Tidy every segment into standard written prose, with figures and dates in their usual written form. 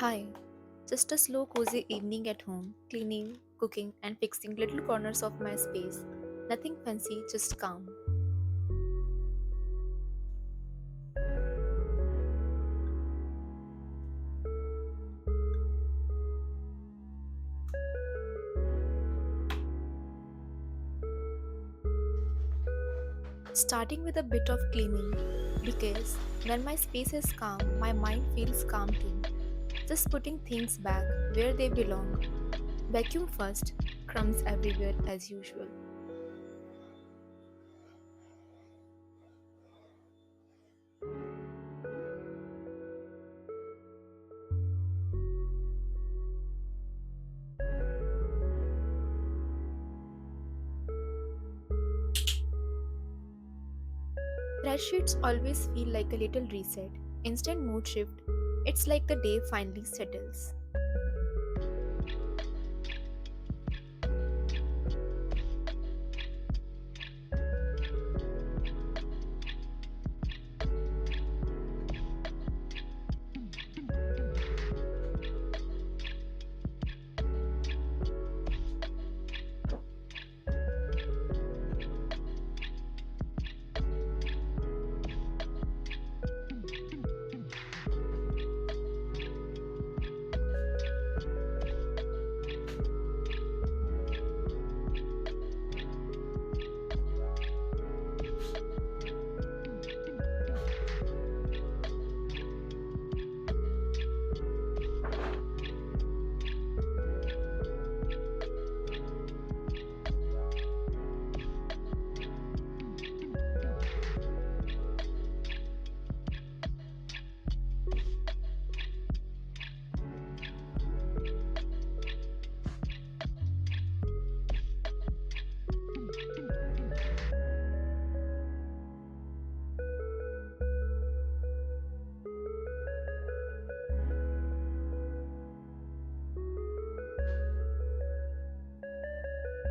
Hi, just a slow, cozy evening at home, cleaning, cooking, and fixing little corners of my space. Nothing fancy, just calm. Starting with a bit of cleaning, because when my space is calm, my mind feels calm too. Just putting things back where they belong. Vacuum first, crumbs everywhere as usual. Fresh sheets always feel like a little reset, instant mood shift. It's like the day finally settles.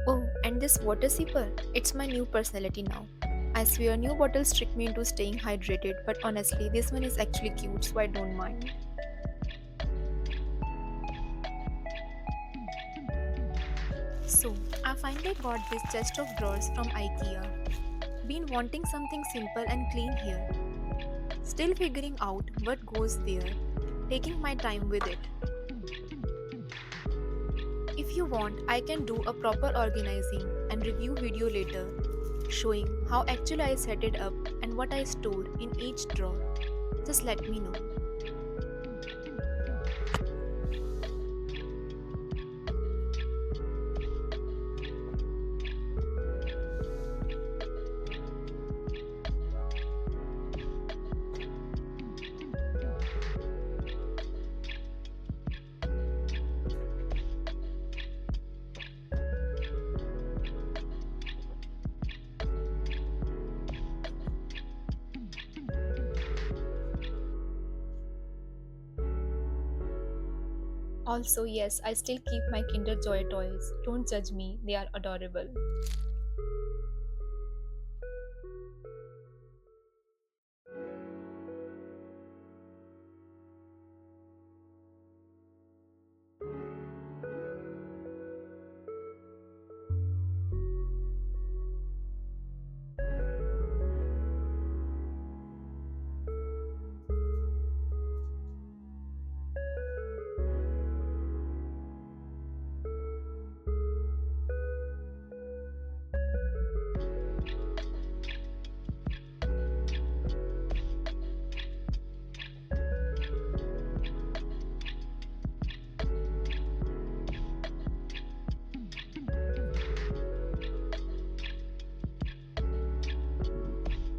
Oh, and this water sipper, it's my new personality now. I swear new bottles trick me into staying hydrated, but honestly, this one is actually cute, so I don't mind. So, I finally got this chest of drawers from IKEA. Been wanting something simple and clean here. Still figuring out what goes there. Taking my time with it. If you want, I can do a proper organizing and review video later, showing how actually I set it up and what I store in each drawer. Just let me know. Also, yes, I still keep my Kinder Joy toys. Don't judge me, they are adorable.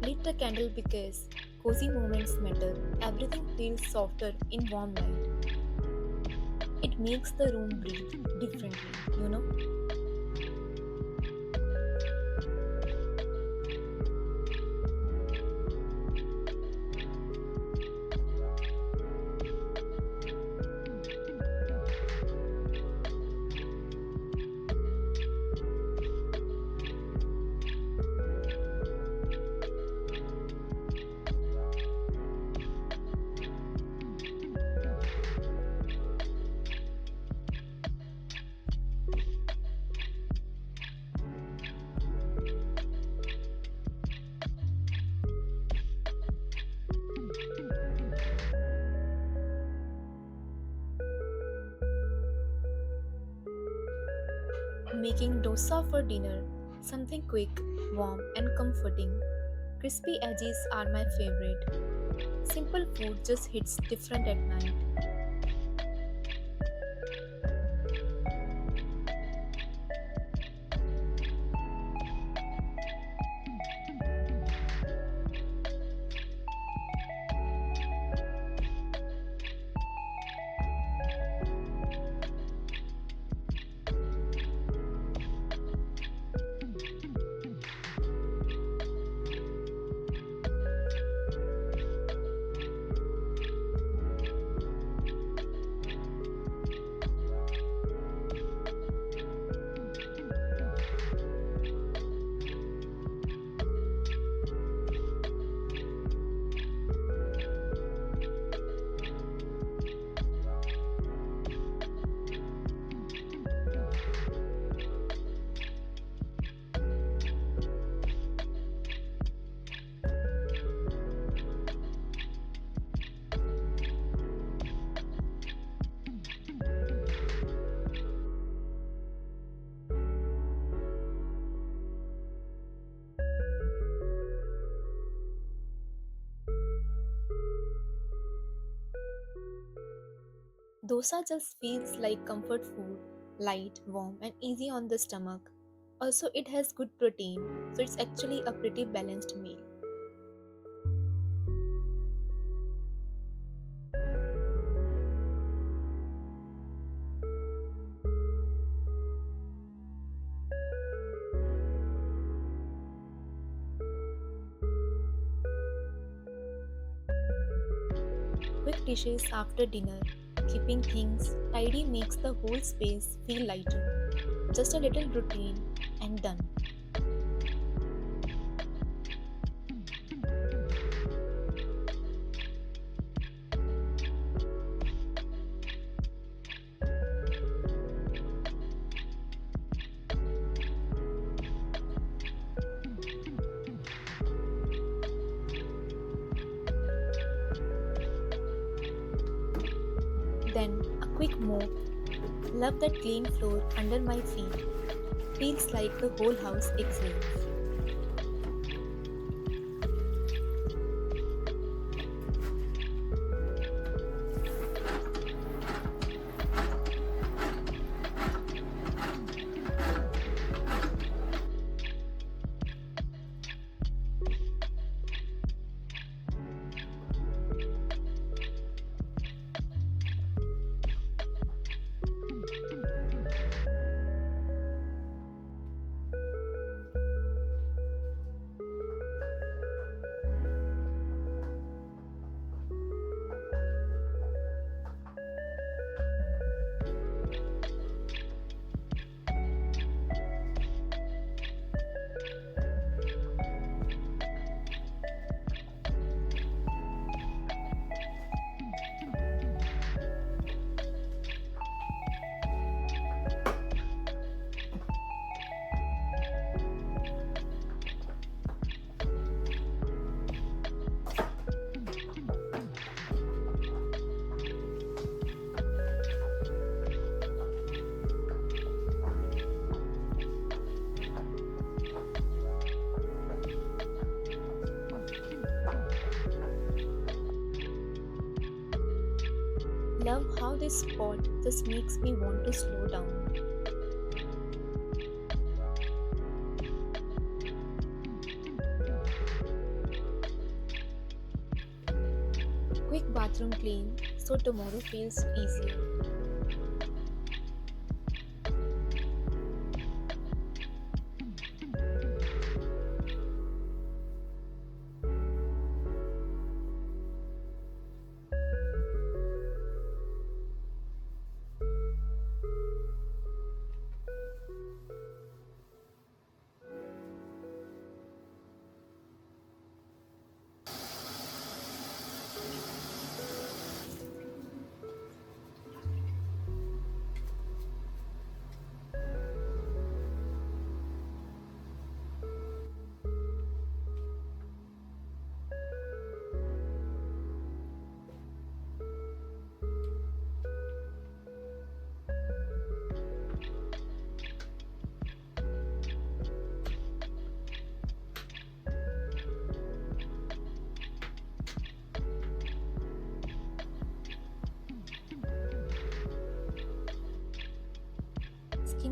Lit the candle because cozy moments matter. Everything feels softer in warm light. It makes the room breathe differently, you know? Making dosa for dinner, something quick, warm, and comforting. Crispy edges are my favorite. Simple food just hits different at night. Dosa just feels like comfort food, light, warm, and easy on the stomach. Also, it has good protein, so it's actually a pretty balanced meal. Quick dishes after dinner. Keeping things tidy makes the whole space feel lighter. Just a little routine and done. Then a quick mop. Love that clean floor under my feet. Feels like the whole house exhales. Love how this spot just makes me want to slow down. Quick bathroom clean so tomorrow feels easier.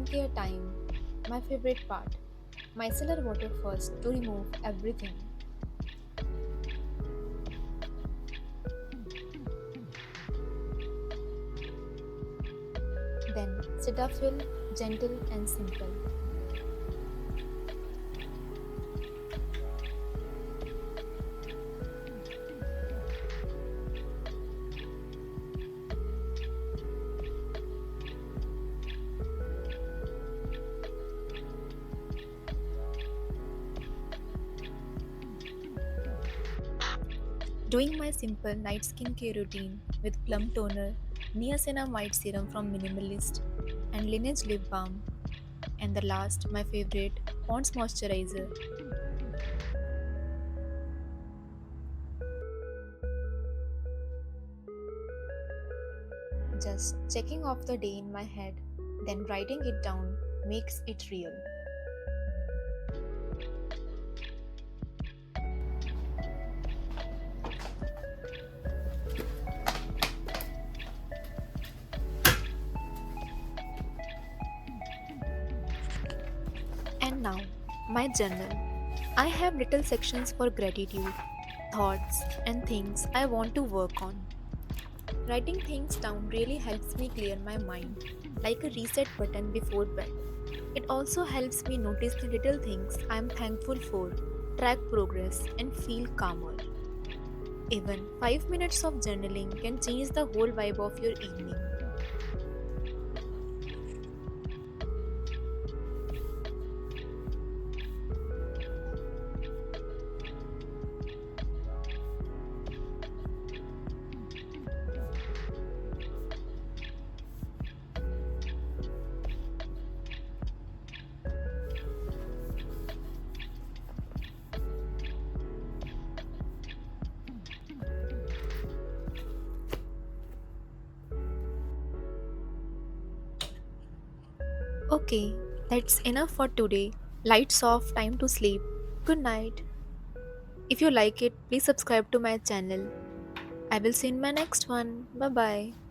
skincare time. My favorite part. Micellar water first to remove everything. Then Cetaphil, gentle and simple. Doing my simple night skincare routine with Plum Toner, Niacinamide Serum from Minimalist, and Lineage Lip Balm. And the last, my favorite, Pond's Moisturizer. Just checking off the day in my head, then writing it down makes it real. And now, my journal. I have little sections for gratitude, thoughts, and things I want to work on. Writing things down really helps me clear my mind, like a reset button before bed. It also helps me notice the little things I am thankful for, track progress, and feel calmer. Even 5 minutes of journaling can change the whole vibe of your evening. Okay, that's enough for today. Lights off, time to sleep. Good night. If you like it, please subscribe to my channel. I will see you in my next one. Bye bye.